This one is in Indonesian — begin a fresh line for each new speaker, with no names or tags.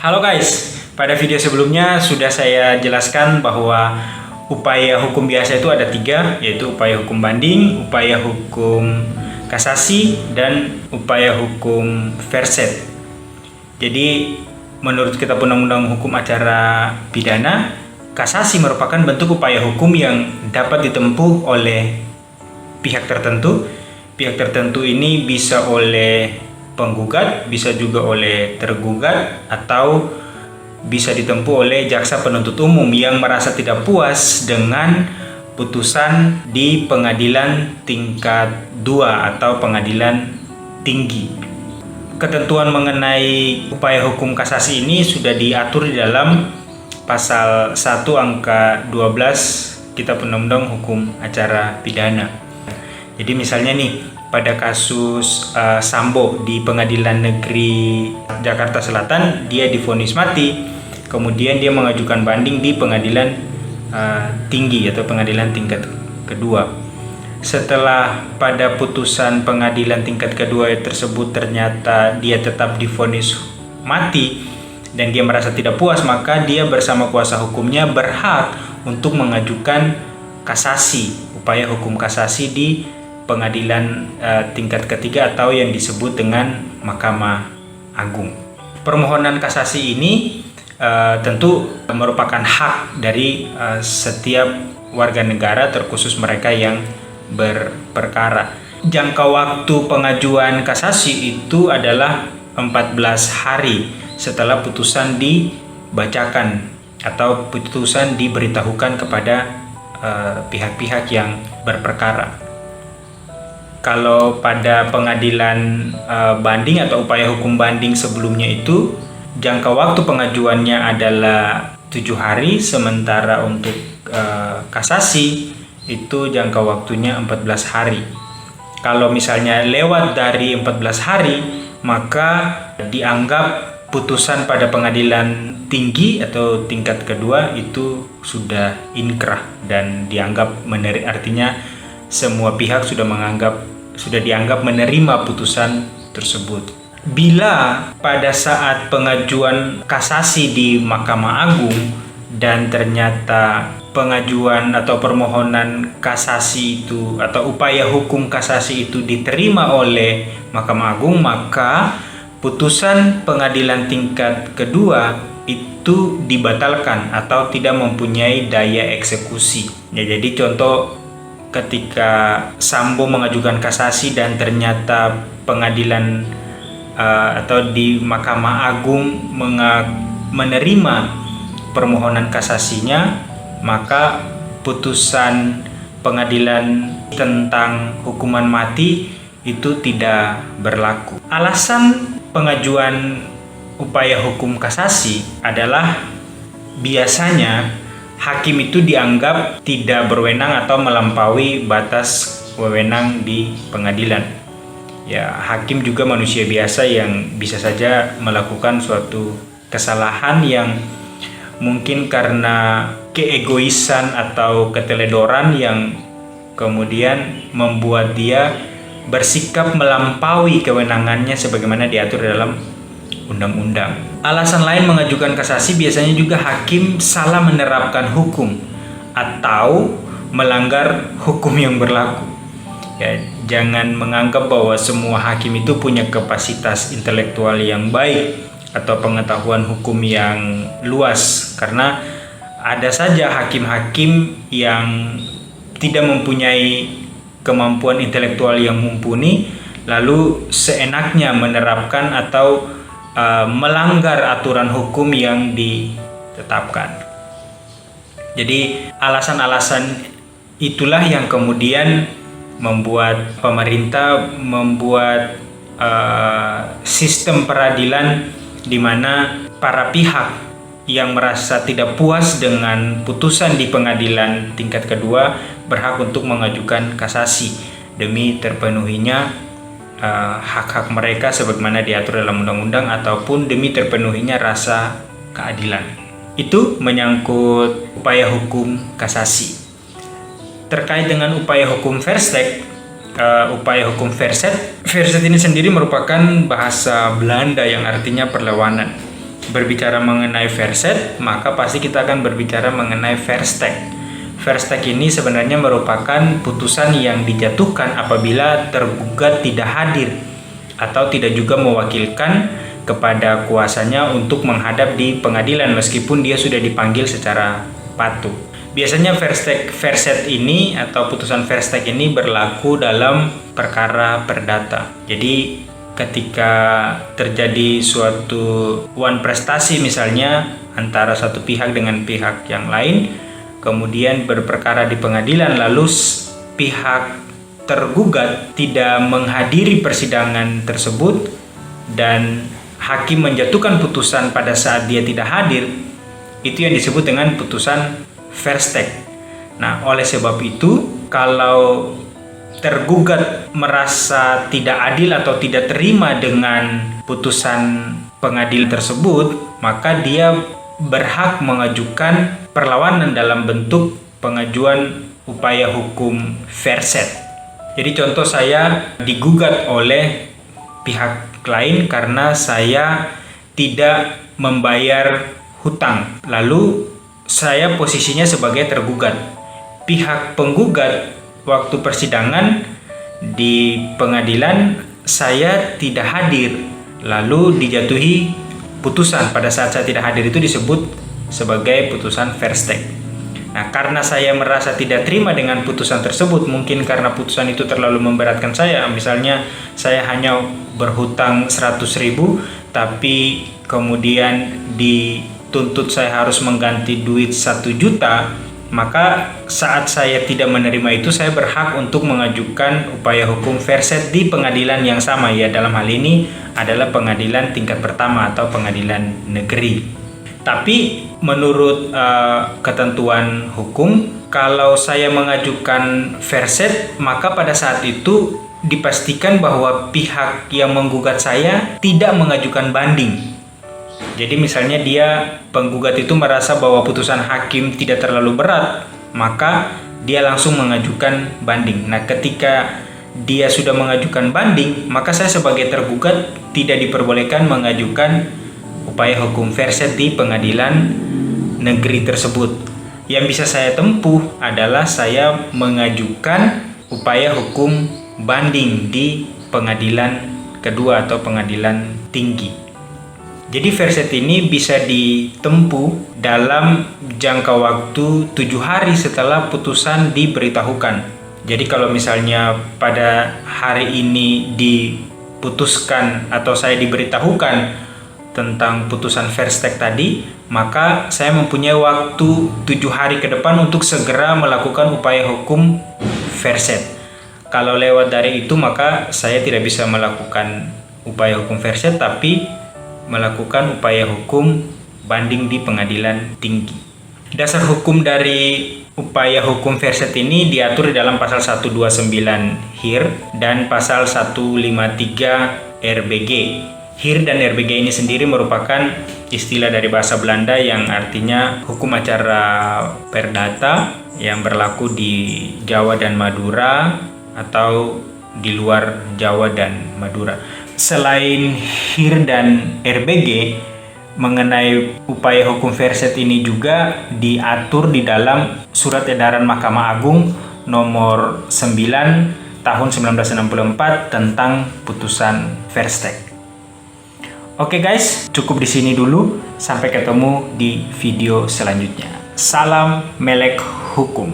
Halo guys, pada video sebelumnya sudah saya jelaskan bahwa upaya hukum biasa itu ada tiga, yaitu upaya hukum banding, upaya hukum kasasi, dan upaya hukum verset. Jadi menurut Kitab Undang-Undang Hukum Acara Pidana, kasasi merupakan bentuk upaya hukum yang dapat ditempuh oleh pihak tertentu. Pihak tertentu ini bisa oleh penggugat, bisa juga oleh tergugat, atau bisa ditempuh oleh jaksa penuntut umum yang merasa tidak puas dengan putusan di pengadilan tingkat 2 atau pengadilan tinggi. Ketentuan mengenai upaya hukum kasasi ini sudah diatur di dalam pasal 1 angka 12 Kitab Undang-Undang Hukum Acara Pidana. Jadi misalnya nih, pada kasus Sambo di Pengadilan Negeri Jakarta Selatan, dia divonis mati, kemudian dia mengajukan banding di pengadilan tinggi atau pengadilan tingkat kedua. Setelah pada putusan pengadilan tingkat kedua tersebut ternyata dia tetap divonis mati dan dia merasa tidak puas, maka dia bersama kuasa hukumnya berhak untuk mengajukan kasasi, upaya hukum kasasi di pengadilan tingkat ketiga atau yang disebut dengan Mahkamah Agung. Permohonan kasasi ini tentu merupakan hak dari setiap warga negara, terkhusus mereka yang berperkara. Jangka waktu pengajuan kasasi itu adalah 14 hari setelah putusan dibacakan atau putusan diberitahukan kepada pihak-pihak yang berperkara. Kalau pada pengadilan banding atau upaya hukum banding sebelumnya itu jangka waktu pengajuannya adalah 7 hari, sementara untuk kasasi itu jangka waktunya 14 hari. Kalau misalnya lewat dari 14 hari, maka dianggap putusan pada pengadilan tinggi atau tingkat kedua itu sudah inkrah dan dianggap artinya semua pihak sudah dianggap menerima putusan tersebut. Bila pada saat pengajuan kasasi di Mahkamah Agung dan ternyata pengajuan atau permohonan kasasi itu atau upaya hukum kasasi itu diterima oleh Mahkamah Agung, maka putusan pengadilan tingkat kedua itu dibatalkan atau tidak mempunyai daya eksekusi. Ya, jadi contoh, ketika Sambo mengajukan kasasi dan ternyata pengadilan atau di Mahkamah Agung menerima permohonan kasasinya, maka putusan pengadilan tentang hukuman mati itu tidak berlaku. Alasan pengajuan upaya hukum kasasi adalah biasanya hakim itu dianggap tidak berwenang atau melampaui batas wewenang di pengadilan. Ya, hakim juga manusia biasa yang bisa saja melakukan suatu kesalahan yang mungkin karena keegoisan atau keteledoran yang kemudian membuat dia bersikap melampaui kewenangannya sebagaimana diatur dalam undang-undang. Alasan lain mengajukan kasasi biasanya juga hakim salah menerapkan hukum atau melanggar hukum yang berlaku. Ya, jangan menganggap bahwa semua hakim itu punya kapasitas intelektual yang baik atau pengetahuan hukum yang luas, karena ada saja hakim-hakim yang tidak mempunyai kemampuan intelektual yang mumpuni lalu seenaknya menerapkan atau melanggar aturan hukum yang ditetapkan. Jadi alasan-alasan itulah yang kemudian membuat pemerintah membuat sistem peradilan di mana para pihak yang merasa tidak puas dengan putusan di pengadilan tingkat kedua berhak untuk mengajukan kasasi demi terpenuhinya hak-hak mereka sebagaimana diatur dalam undang-undang ataupun demi terpenuhinya rasa keadilan. Itu menyangkut upaya hukum kasasi. Terkait dengan upaya hukum verset, verset ini sendiri merupakan bahasa Belanda yang artinya perlawanan. berbicara mengenai verset, maka pasti kita akan berbicara mengenai verstek. Verstek ini sebenarnya merupakan putusan yang dijatuhkan apabila tergugat tidak hadir atau tidak juga mewakilkan kepada kuasanya untuk menghadap di pengadilan meskipun dia sudah dipanggil secara patuh. Biasanya verset ini atau putusan verstek ini berlaku dalam perkara perdata. Jadi ketika terjadi suatu prestasi misalnya antara satu pihak dengan pihak yang lain, kemudian berperkara di pengadilan, lalu pihak tergugat tidak menghadiri persidangan tersebut dan hakim menjatuhkan putusan pada saat dia tidak hadir, itu yang disebut dengan putusan verstek. Nah, oleh sebab itu, kalau tergugat merasa tidak adil atau tidak terima dengan putusan pengadilan tersebut, maka dia berhak mengajukan perlawanan dalam bentuk pengajuan upaya hukum verset. Jadi contoh, saya digugat oleh pihak lain karena saya tidak membayar hutang. Lalu saya posisinya sebagai tergugat. Pihak penggugat waktu persidangan di pengadilan saya tidak hadir, lalu dijatuhi putusan. Pada saat saya tidak hadir itu disebut sebagai putusan verstek. Nah, karena saya merasa tidak terima dengan putusan tersebut, mungkin karena putusan itu terlalu memberatkan saya, misalnya saya hanya berhutang 100.000 tapi kemudian dituntut saya harus mengganti duit 1 juta, maka saat saya tidak menerima itu, saya berhak untuk mengajukan upaya hukum verset di pengadilan yang sama, ya dalam hal ini adalah pengadilan tingkat pertama atau pengadilan negeri. Tapi menurut ketentuan hukum, kalau saya mengajukan verset, maka pada saat itu dipastikan bahwa pihak yang menggugat saya tidak mengajukan banding. Jadi misalnya penggugat itu merasa bahwa putusan hakim tidak terlalu berat, maka dia langsung mengajukan banding. Nah, ketika dia sudah mengajukan banding, maka saya sebagai tergugat tidak diperbolehkan mengajukan upaya hukum verset di pengadilan negeri tersebut. Yang bisa saya tempuh adalah saya mengajukan upaya hukum banding di pengadilan kedua atau pengadilan tinggi. Jadi verset ini bisa ditempuh dalam jangka waktu 7 hari setelah putusan diberitahukan. Jadi kalau misalnya pada hari ini diputuskan atau saya diberitahukan tentang putusan verstek tadi, maka saya mempunyai waktu 7 hari ke depan untuk segera melakukan upaya hukum verset. Kalau lewat dari itu, maka saya tidak bisa melakukan upaya hukum verset, tapi melakukan upaya hukum banding di pengadilan tinggi. Dasar hukum dari upaya hukum verset ini diatur di dalam pasal 129 HIR dan pasal 153 RBG. HIR dan RBG ini sendiri merupakan istilah dari bahasa Belanda yang artinya hukum acara perdata yang berlaku di Jawa dan Madura atau di luar Jawa dan Madura. Selain HIR dan RBG, mengenai upaya hukum verset ini juga diatur di dalam Surat Edaran Mahkamah Agung nomor 9 tahun 1964 tentang putusan verstek. Oke guys, cukup di sini dulu. Sampai ketemu di video selanjutnya. Salam melek hukum.